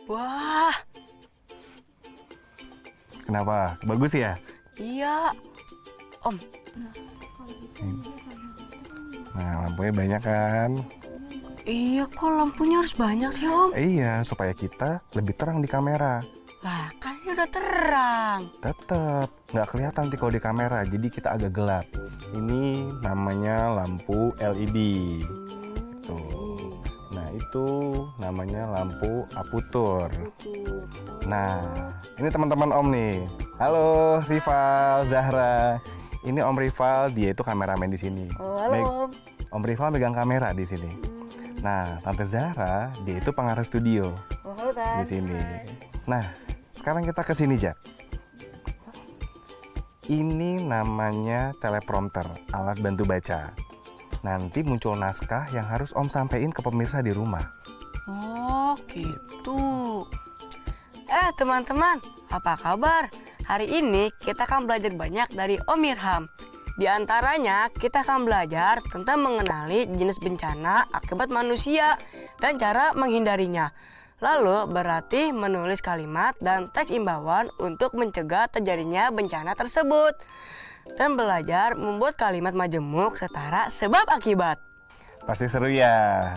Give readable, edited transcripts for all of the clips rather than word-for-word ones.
Wah, kenapa? Bagus ya? iya, Om. Nah, lampunya banyak kan? Iya, kok lampunya harus banyak sih, Om? Iya, supaya kita lebih terang di kamera. Lah, kan ini udah terang. Tetep nggak kelihatan nanti kalau di kamera, jadi kita agak gelap. Ini namanya lampu LED. Tuh. Nah, itu namanya lampu aputur. Nah, ini teman-teman Om nih. Halo, Rival, Zahra. Ini Om Rival, dia itu kameramen di sini. Oh, halo, Om. Om Rival megang kamera di sini. Nah, Tante Zahra, dia itu pengarah studio Oh, halo, Tan. di sini. Nah, sekarang kita ke sini, Jak. Ini namanya teleprompter, alat bantu baca. Nanti muncul naskah yang harus Om sampein ke pemirsa di rumah. Oh, gitu. Teman-teman, apa kabar? Hari ini kita akan belajar banyak dari Om Irham. Di antaranya, kita akan belajar tentang mengenali jenis bencana akibat manusia dan cara menghindarinya. Lalu, berarti menulis kalimat dan teks imbauan untuk mencegah terjadinya bencana tersebut. Dan belajar membuat kalimat majemuk setara sebab akibat. Pasti seru ya.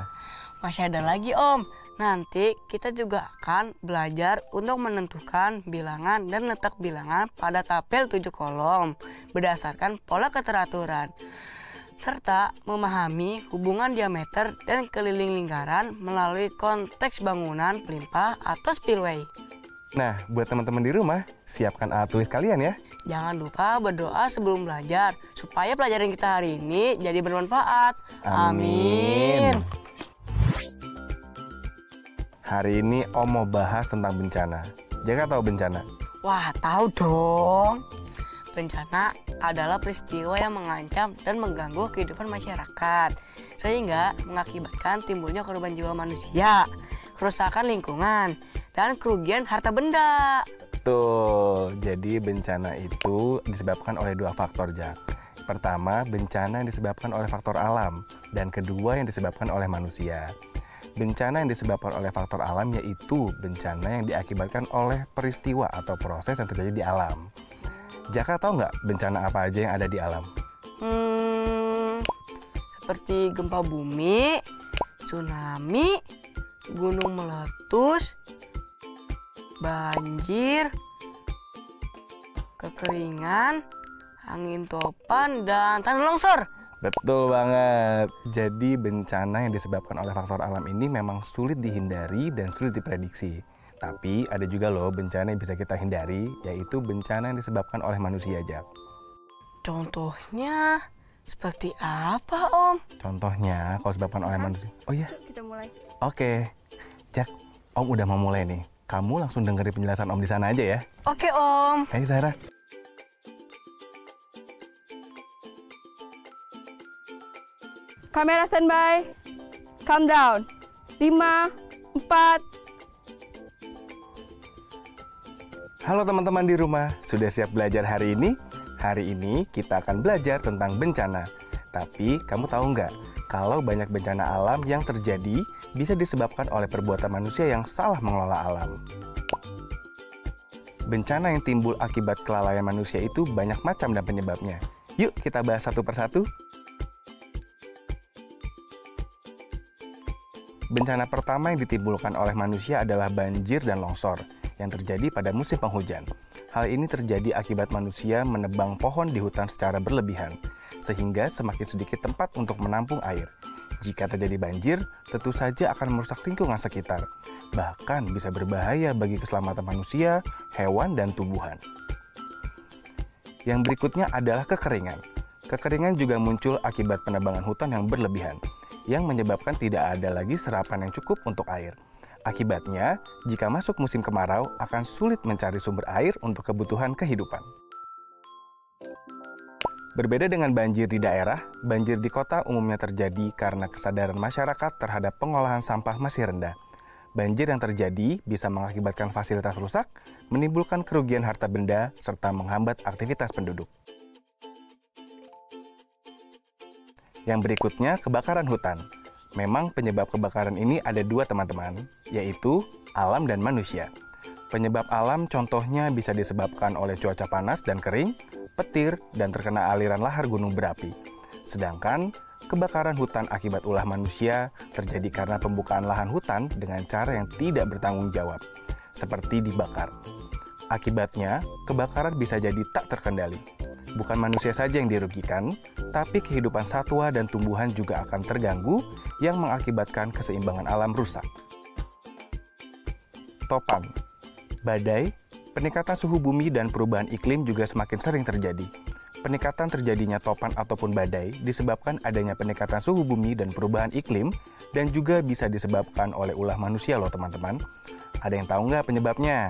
Masih ada lagi, Om. Nanti kita juga akan belajar untuk menentukan bilangan dan letak bilangan pada tabel 7 kolom berdasarkan pola keteraturan. Serta memahami hubungan diameter dan keliling lingkaran melalui konteks bangunan pelimpah atau spillway. Nah, buat teman-teman di rumah, siapkan alat tulis kalian ya. Jangan lupa berdoa sebelum belajar, supaya pelajaran kita hari ini jadi bermanfaat. Amin. Hari ini Om mau bahas tentang bencana. Jaka tahu bencana? Wah, tahu dong. Bencana adalah peristiwa yang mengancam dan mengganggu kehidupan masyarakat, sehingga mengakibatkan timbulnya korban jiwa manusia, kerusakan lingkungan, dan kerugian harta benda. Betul, jadi bencana itu disebabkan oleh dua faktor, Jak. Pertama, bencana yang disebabkan oleh faktor alam, dan kedua yang disebabkan oleh manusia. Bencana yang disebabkan oleh faktor alam yaitu bencana yang diakibatkan oleh peristiwa atau proses yang terjadi di alam. Jaka tahu nggak bencana apa aja yang ada di alam? Seperti gempa bumi, tsunami, gunung meletus, banjir, kekeringan, angin topan, dan tanah longsor. Betul banget. Jadi bencana yang disebabkan oleh faktor alam ini memang sulit dihindari dan sulit diprediksi. Tapi ada juga loh bencana yang bisa kita hindari, yaitu bencana yang disebabkan oleh manusia, Jak. Contohnya seperti apa, Om? Contohnya kalau disebabkan oleh manusia. Oh iya. Kita mulai. Oke. Jak, Om udah mau mulai nih. Kamu langsung dengerin penjelasan Om di sana aja ya. Oke, Om. Ayo Zahra. Kamera standby. Calm down. 5, 4. Halo teman-teman di rumah, sudah siap belajar hari ini? Hari ini kita akan belajar tentang bencana. Tapi kamu tahu nggak, kalau banyak bencana alam yang terjadi bisa disebabkan oleh perbuatan manusia yang salah mengelola alam. Bencana yang timbul akibat kelalaian manusia itu banyak macam dan penyebabnya. Yuk kita bahas satu persatu. Bencana pertama yang ditimbulkan oleh manusia adalah banjir dan longsor yang terjadi pada musim penghujan. Hal ini terjadi akibat manusia menebang pohon di hutan secara berlebihan, sehingga semakin sedikit tempat untuk menampung air. Jika terjadi banjir, tentu saja akan merusak lingkungan sekitar, bahkan bisa berbahaya bagi keselamatan manusia, hewan, dan tumbuhan. Yang berikutnya adalah kekeringan. Kekeringan juga muncul akibat penebangan hutan yang berlebihan, yang menyebabkan tidak ada lagi serapan yang cukup untuk air. Akibatnya, jika masuk musim kemarau, akan sulit mencari sumber air untuk kebutuhan kehidupan. Berbeda dengan banjir di daerah, banjir di kota umumnya terjadi karena kesadaran masyarakat terhadap pengolahan sampah masih rendah. Banjir yang terjadi bisa mengakibatkan fasilitas rusak, menimbulkan kerugian harta benda, serta menghambat aktivitas penduduk. Yang berikutnya, kebakaran hutan. Memang penyebab kebakaran ini ada dua teman-teman, yaitu alam dan manusia. Penyebab alam contohnya bisa disebabkan oleh cuaca panas dan kering, petir, dan terkena aliran lahar gunung berapi. Sedangkan kebakaran hutan akibat ulah manusia terjadi karena pembukaan lahan hutan dengan cara yang tidak bertanggung jawab, seperti dibakar. Akibatnya, kebakaran bisa jadi tak terkendali. Bukan manusia saja yang dirugikan, tapi kehidupan satwa dan tumbuhan juga akan terganggu yang mengakibatkan keseimbangan alam rusak. Topan, badai, peningkatan suhu bumi dan perubahan iklim juga semakin sering terjadi. Peningkatan terjadinya topan ataupun badai disebabkan adanya peningkatan suhu bumi dan perubahan iklim dan juga bisa disebabkan oleh ulah manusia loh teman-teman. Ada yang tahu nggak penyebabnya?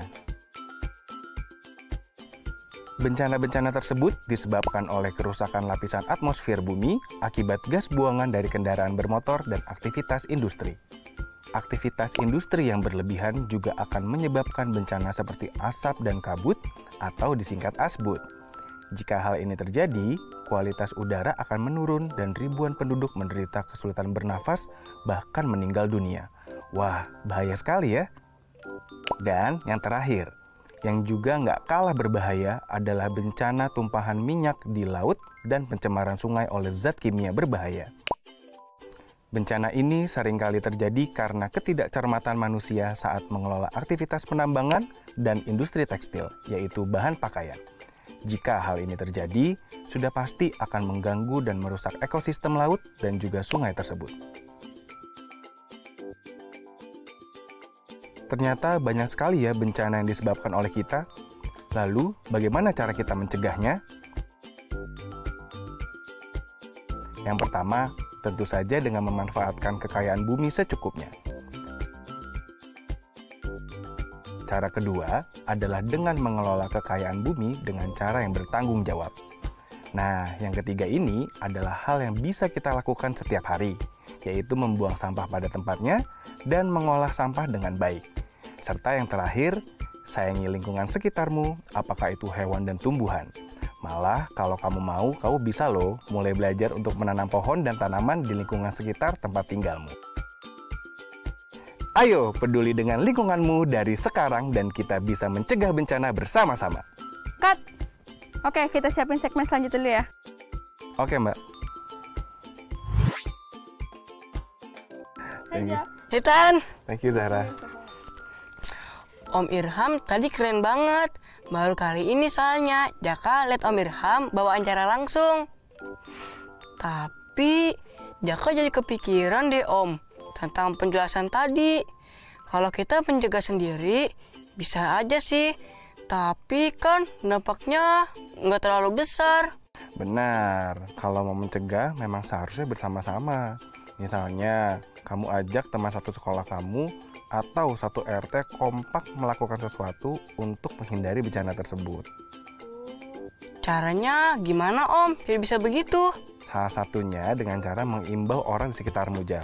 Bencana-bencana tersebut disebabkan oleh kerusakan lapisan atmosfer bumi akibat gas buangan dari kendaraan bermotor dan aktivitas industri. Aktivitas industri yang berlebihan juga akan menyebabkan bencana seperti asap dan kabut atau disingkat asbut. Jika hal ini terjadi, kualitas udara akan menurun dan ribuan penduduk menderita kesulitan bernafas bahkan meninggal dunia. Wah, bahaya sekali ya. Dan yang terakhir, yang juga nggak kalah berbahaya adalah bencana tumpahan minyak di laut dan pencemaran sungai oleh zat kimia berbahaya. Bencana ini seringkali terjadi karena ketidakcermatan manusia saat mengelola aktivitas penambangan dan industri tekstil, yaitu bahan pakaian. Jika hal ini terjadi, sudah pasti akan mengganggu dan merusak ekosistem laut dan juga sungai tersebut. Ternyata banyak sekali ya bencana yang disebabkan oleh kita. Lalu, bagaimana cara kita mencegahnya? Yang pertama, tentu saja dengan memanfaatkan kekayaan bumi secukupnya. Cara kedua adalah dengan mengelola kekayaan bumi dengan cara yang bertanggung jawab. Nah, yang ketiga ini adalah hal yang bisa kita lakukan setiap hari, yaitu membuang sampah pada tempatnya dan mengolah sampah dengan baik. Serta yang terakhir, sayangi lingkungan sekitarmu, apakah itu hewan dan tumbuhan. Malah kalau kamu mau, kamu bisa loh mulai belajar untuk menanam pohon dan tanaman di lingkungan sekitar tempat tinggalmu. Ayo peduli dengan lingkunganmu dari sekarang dan kita bisa mencegah bencana bersama-sama. Cut. Oke, kita siapin segmen selanjutnya dulu ya. Oke, Mbak. Thank you. Hitan, Thank you, Zahra. Om Irham tadi keren banget. Baru kali ini soalnya Jaka lihat Om Irham bawa acara langsung. Tapi Jaka jadi kepikiran deh Om tentang penjelasan tadi. Kalau kita mencegah sendiri bisa aja sih. Tapi kan dampaknya nggak terlalu besar. Benar, kalau mau mencegah memang seharusnya bersama-sama. Misalnya, kamu ajak teman satu sekolah kamu atau satu RT kompak melakukan sesuatu untuk menghindari bencana tersebut. Caranya gimana Om? Biar bisa begitu. Salah satunya dengan cara mengimbau orang di sekitarmu, Jam.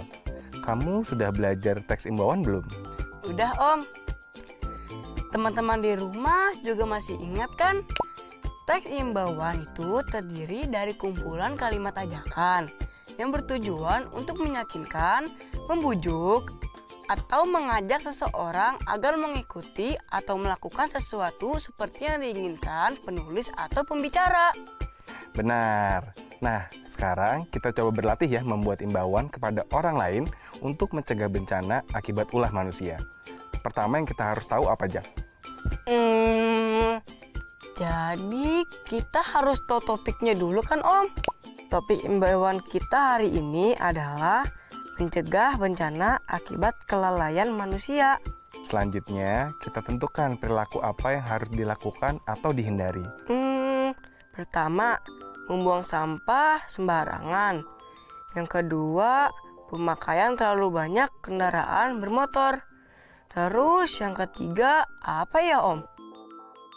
Kamu sudah belajar teks imbauan belum? Udah Om. Teman-teman di rumah juga masih ingat kan? Teks imbauan itu terdiri dari kumpulan kalimat ajakan yang bertujuan untuk meyakinkan, membujuk, atau mengajak seseorang agar mengikuti atau melakukan sesuatu seperti yang diinginkan penulis atau pembicara. Benar. Nah, sekarang kita coba berlatih ya membuat imbauan kepada orang lain untuk mencegah bencana akibat ulah manusia. Pertama yang kita harus tahu apa aja? Jadi kita harus tahu topiknya dulu kan Om? Topik imbauan kita hari ini adalah mencegah bencana akibat kelalaian manusia. Selanjutnya, kita tentukan perilaku apa yang harus dilakukan atau dihindari. Pertama, membuang sampah sembarangan. Yang kedua, pemakaian terlalu banyak kendaraan bermotor. Terus yang ketiga, apa ya Om?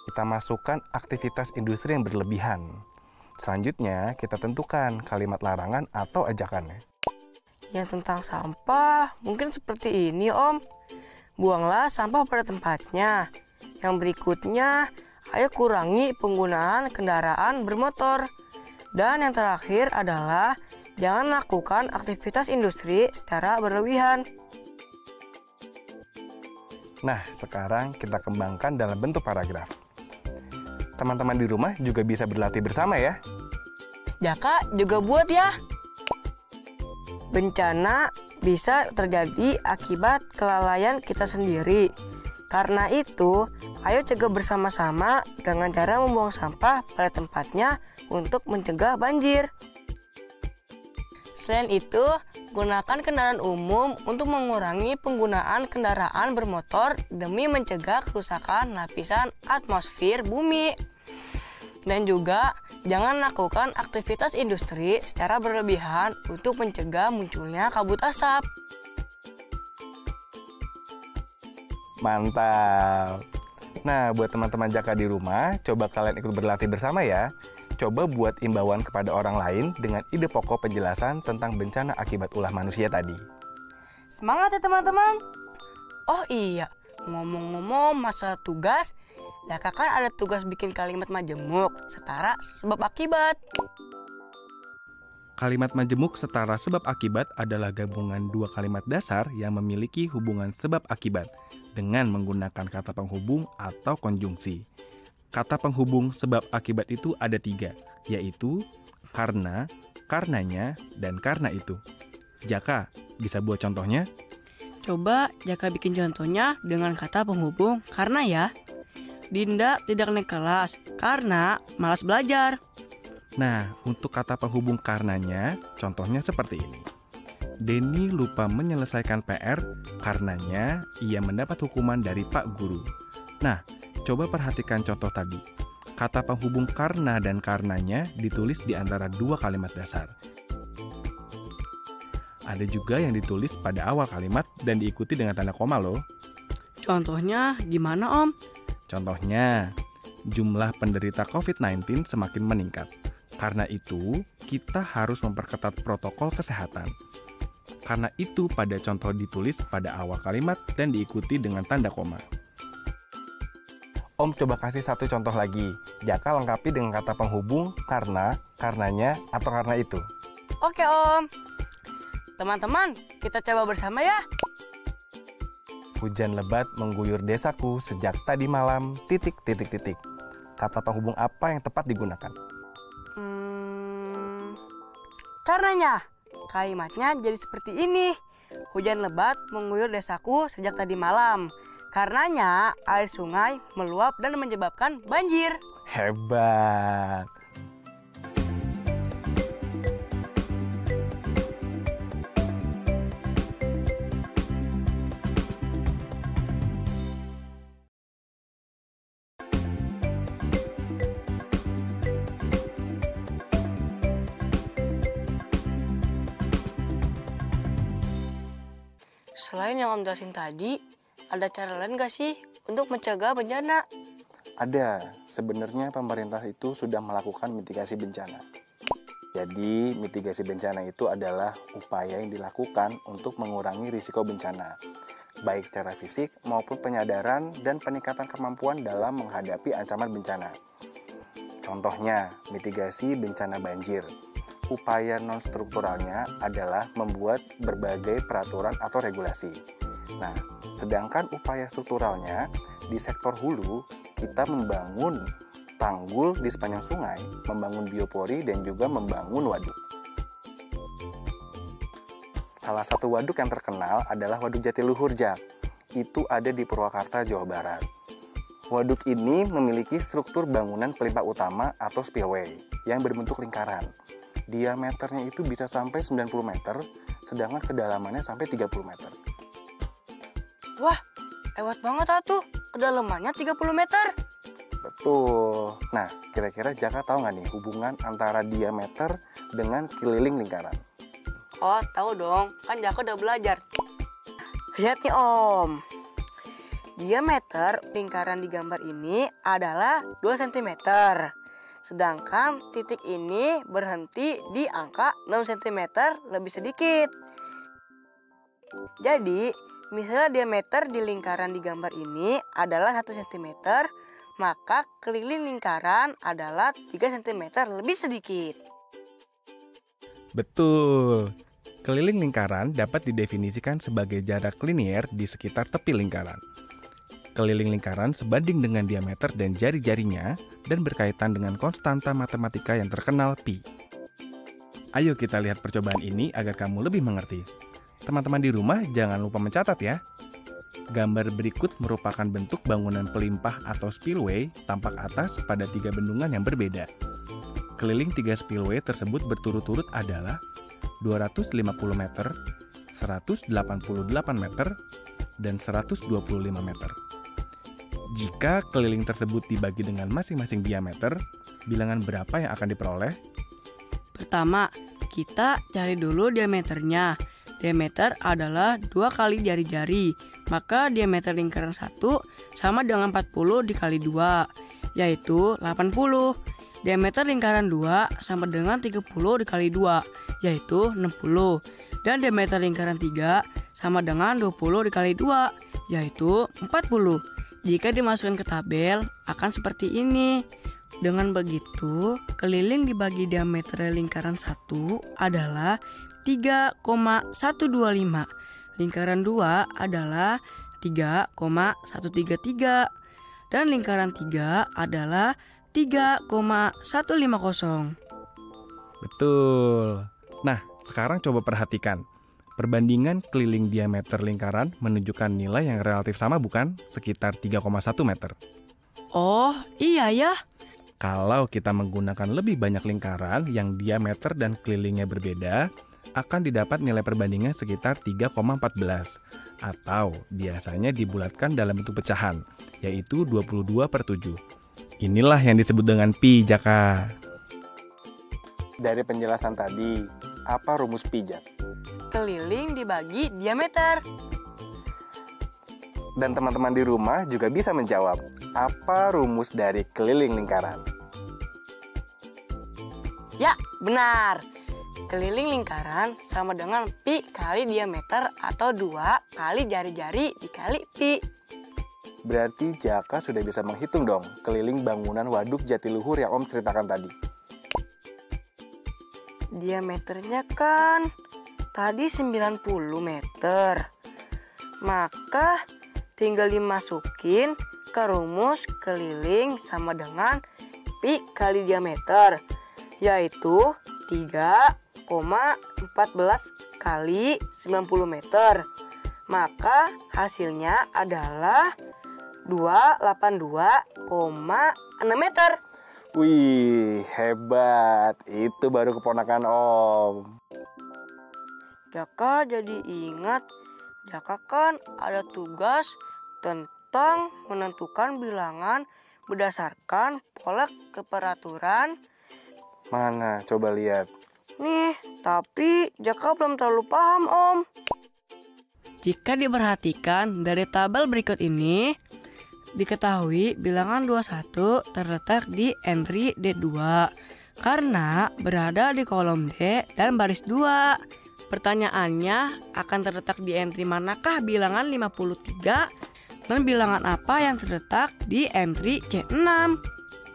Kita masukkan aktivitas industri yang berlebihan. Selanjutnya, kita tentukan kalimat larangan atau ajakannya. Yang tentang sampah, mungkin seperti ini Om. Buanglah sampah pada tempatnya. Yang berikutnya, ayo kurangi penggunaan kendaraan bermotor. Dan yang terakhir adalah, jangan lakukan aktivitas industri secara berlebihan. Nah, sekarang kita kembangkan dalam bentuk paragraf. Teman-teman di rumah juga bisa berlatih bersama ya. Jaka juga buat ya. Bencana bisa terjadi akibat kelalaian kita sendiri. Karena itu, ayo cegah bersama-sama dengan cara membuang sampah pada tempatnya untuk mencegah banjir. Selain itu, gunakan kendaraan umum untuk mengurangi penggunaan kendaraan bermotor demi mencegah kerusakan lapisan atmosfer bumi. Dan juga, jangan lakukan aktivitas industri secara berlebihan untuk mencegah munculnya kabut asap. Mantap. Nah, buat teman-teman Jaka di rumah, coba kalian ikut berlatih bersama ya. Coba buat imbauan kepada orang lain dengan ide pokok penjelasan tentang bencana akibat ulah manusia tadi. Semangat ya teman-teman. Oh iya, ngomong-ngomong masalah tugas, Jaka kan ada tugas bikin kalimat majemuk setara sebab akibat. Kalimat majemuk setara sebab akibat adalah gabungan dua kalimat dasar yang memiliki hubungan sebab akibat dengan menggunakan kata penghubung atau konjungsi. Kata penghubung sebab akibat itu ada 3, yaitu karena, karenanya, dan karena itu. Jaka, bisa buat contohnya? Coba Jaka bikin contohnya dengan kata penghubung karena ya. Dinda tidak naik kelas karena malas belajar. Nah, untuk kata penghubung karenanya, contohnya seperti ini. Denny lupa menyelesaikan PR karenanya ia mendapat hukuman dari Pak Guru. Nah, coba perhatikan contoh tadi. Kata penghubung karena dan karenanya ditulis di antara 2 kalimat dasar. Ada juga yang ditulis pada awal kalimat dan diikuti dengan tanda koma loh. Contohnya gimana Om? Contohnya, jumlah penderita COVID-19 semakin meningkat. Karena itu, kita harus memperketat protokol kesehatan. Karena itu, pada contoh ditulis pada awal kalimat dan diikuti dengan tanda koma. Om coba kasih satu contoh lagi. Jaka lengkapi dengan kata penghubung karena, karenanya, atau karena itu. Oke Om. Teman-teman, kita coba bersama ya. Hujan lebat mengguyur desaku sejak tadi malam, titik. Kata penghubung apa yang tepat digunakan? Karenanya, kalimatnya jadi seperti ini. Hujan lebat mengguyur desaku sejak tadi malam. Karenanya, air sungai meluap dan menyebabkan banjir. Hebat! Selain yang Om jelasin tadi, ada cara lain gak sih untuk mencegah bencana? Ada, sebenarnya pemerintah itu sudah melakukan mitigasi bencana. Jadi, mitigasi bencana itu adalah upaya yang dilakukan untuk mengurangi risiko bencana, baik secara fisik maupun penyadaran dan peningkatan kemampuan dalam menghadapi ancaman bencana. Contohnya, mitigasi bencana banjir. Upaya non-strukturalnya adalah membuat berbagai peraturan atau regulasi. Nah, sedangkan upaya strukturalnya di sektor hulu, kita membangun tanggul di sepanjang sungai, membangun biopori, dan juga membangun waduk. Salah satu waduk yang terkenal adalah Waduk Jatiluhur, Jak. Itu ada di Purwakarta, Jawa Barat. Waduk ini memiliki struktur bangunan pelipah utama atau spillway yang berbentuk lingkaran. Diameternya itu bisa sampai 90 meter, sedangkan kedalamannya sampai 30 meter. Wah, hebat banget atuh. Kedalamannya 30 meter. Betul. Nah, kira-kira Jaka tahu nggak nih hubungan antara diameter dengan keliling lingkaran? Oh, tahu dong. Kan Jaka udah belajar. Lihat nih Om. Diameter lingkaran di gambar ini adalah 2 cm. Sedangkan titik ini berhenti di angka 6 cm lebih sedikit. Jadi, misalnya diameter di lingkaran di gambar ini adalah 1 cm, maka keliling lingkaran adalah 3 cm lebih sedikit. Betul. Keliling lingkaran dapat didefinisikan sebagai jarak linier di sekitar tepi lingkaran. Keliling lingkaran sebanding dengan diameter dan jari-jarinya dan berkaitan dengan konstanta matematika yang terkenal pi. Ayo kita lihat percobaan ini agar kamu lebih mengerti. Teman-teman di rumah jangan lupa mencatat ya. Gambar berikut merupakan bentuk bangunan pelimpah atau spillway tampak atas pada 3 bendungan yang berbeda. Keliling 3 spillway tersebut berturut-turut adalah 250 meter, 188 meter, dan 125 meter. Jika keliling tersebut dibagi dengan masing-masing diameter, bilangan berapa yang akan diperoleh? Pertama, kita cari dulu diameternya. Diameter adalah 2 kali jari-jari, maka diameter lingkaran 1 sama dengan 40 dikali 2, yaitu 80. Diameter lingkaran 2 sama dengan 30 dikali 2, yaitu 60. Dan diameter lingkaran 3 sama dengan 20 dikali 2, yaitu 40. Jika dimasukkan ke tabel, akan seperti ini. Dengan begitu, keliling dibagi diameter lingkaran 1 adalah 3,125. Lingkaran 2 adalah 3,133. Dan lingkaran 3 adalah 3,150. Betul. Nah, sekarang coba perhatikan. Perbandingan keliling diameter lingkaran menunjukkan nilai yang relatif sama bukan? Sekitar 3,1 meter. Oh, iya ya. Kalau kita menggunakan lebih banyak lingkaran yang diameter dan kelilingnya berbeda, akan didapat nilai perbandingan sekitar 3,14 atau biasanya dibulatkan dalam bentuk pecahan, yaitu 22/7. Inilah yang disebut dengan pi, Jaka. Dari penjelasan tadi, apa rumus pi, Jak? Keliling dibagi diameter. Dan teman-teman di rumah juga bisa menjawab, apa rumus dari keliling lingkaran? Ya, benar. Keliling lingkaran sama dengan pi kali diameter atau 2 kali jari-jari dikali pi. Berarti Jaka sudah bisa menghitung dong keliling bangunan Waduk Jatiluhur yang Om ceritakan tadi. Diameternya kan tadi 90 meter. Maka tinggal dimasukin ke rumus keliling sama dengan pi kali diameter, yaitu 3,14 kali 90 meter. Maka hasilnya adalah 282,6 meter. Wih, hebat. Itu baru keponakan Om. Jaka jadi ingat, Jaka kan ada tugas tentang menentukan bilangan berdasarkan pola keperaturan. Mana? Coba lihat. Nih, tapi Jaka belum terlalu paham, Om. Jika diperhatikan dari tabel berikut ini, diketahui bilangan 21 terletak di entry D2 karena berada di kolom D dan baris 2. Pertanyaannya, akan terletak di entry manakah bilangan 53 dan bilangan apa yang terletak di entry C6?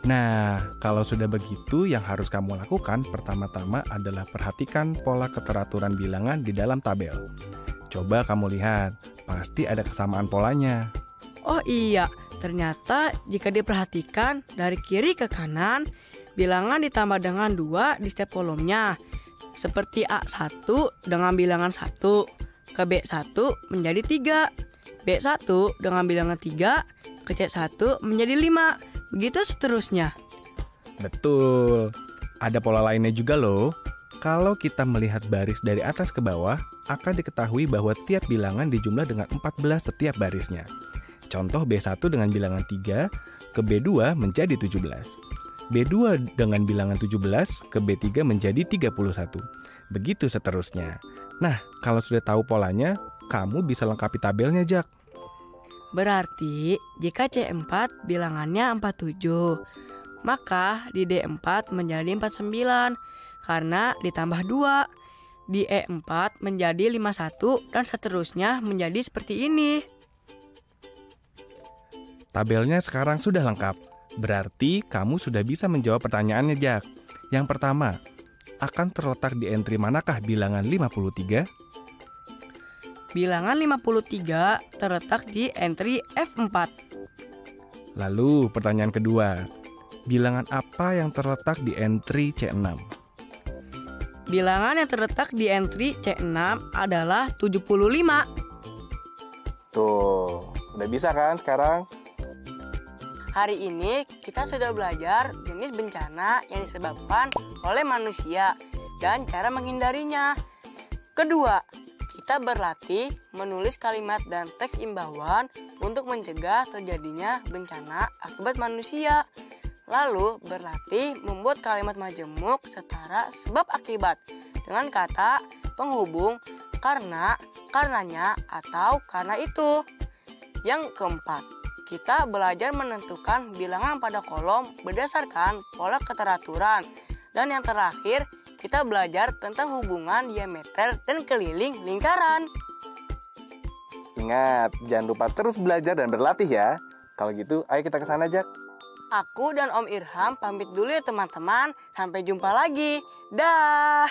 Nah, kalau sudah begitu, yang harus kamu lakukan pertama-tama adalah perhatikan pola keteraturan bilangan di dalam tabel. Coba kamu lihat, pasti ada kesamaan polanya. Oh iya, ternyata jika diperhatikan dari kiri ke kanan, bilangan ditambah dengan 2 di setiap kolomnya. Seperti A1 dengan bilangan 1, ke B1 menjadi 3, B1 dengan bilangan 3, ke C1 menjadi 5, begitu seterusnya. Betul, ada pola lainnya juga loh. Kalau kita melihat baris dari atas ke bawah, akan diketahui bahwa tiap bilangan dijumlah dengan 14 setiap barisnya. Contoh B1 dengan bilangan 3, ke B2 menjadi 17. B2 dengan bilangan 17, ke B3 menjadi 31. Begitu seterusnya. Nah, kalau sudah tahu polanya, kamu bisa lengkapi tabelnya, Jak. Berarti jika C4 bilangannya 47, maka di D4 menjadi 49 karena ditambah 2. Di E4 menjadi 51 dan seterusnya menjadi seperti ini. Tabelnya sekarang sudah lengkap. Berarti kamu sudah bisa menjawab pertanyaannya, Jak. Yang pertama, akan terletak di entry manakah bilangan 53? Bilangan 53 terletak di entry F4. Lalu pertanyaan kedua, bilangan apa yang terletak di entry C6? Bilangan yang terletak di entry C6 adalah 75. Tuh, udah bisa kan sekarang? Hari ini kita sudah belajar jenis bencana yang disebabkan oleh manusia dan cara menghindarinya. Kedua, kita berlatih menulis kalimat dan teks imbauan untuk mencegah terjadinya bencana akibat manusia. Lalu berlatih membuat kalimat majemuk setara sebab akibat dengan kata penghubung karena, karenanya, atau karena itu. Yang keempat, kita belajar menentukan bilangan pada kolom berdasarkan pola keteraturan. Dan yang terakhir, kita belajar tentang hubungan diameter dan keliling lingkaran. Ingat, jangan lupa terus belajar dan berlatih ya. Kalau gitu, ayo kita ke sana, Jak. Aku dan Om Irham pamit dulu ya teman-teman. Sampai jumpa lagi. Dah.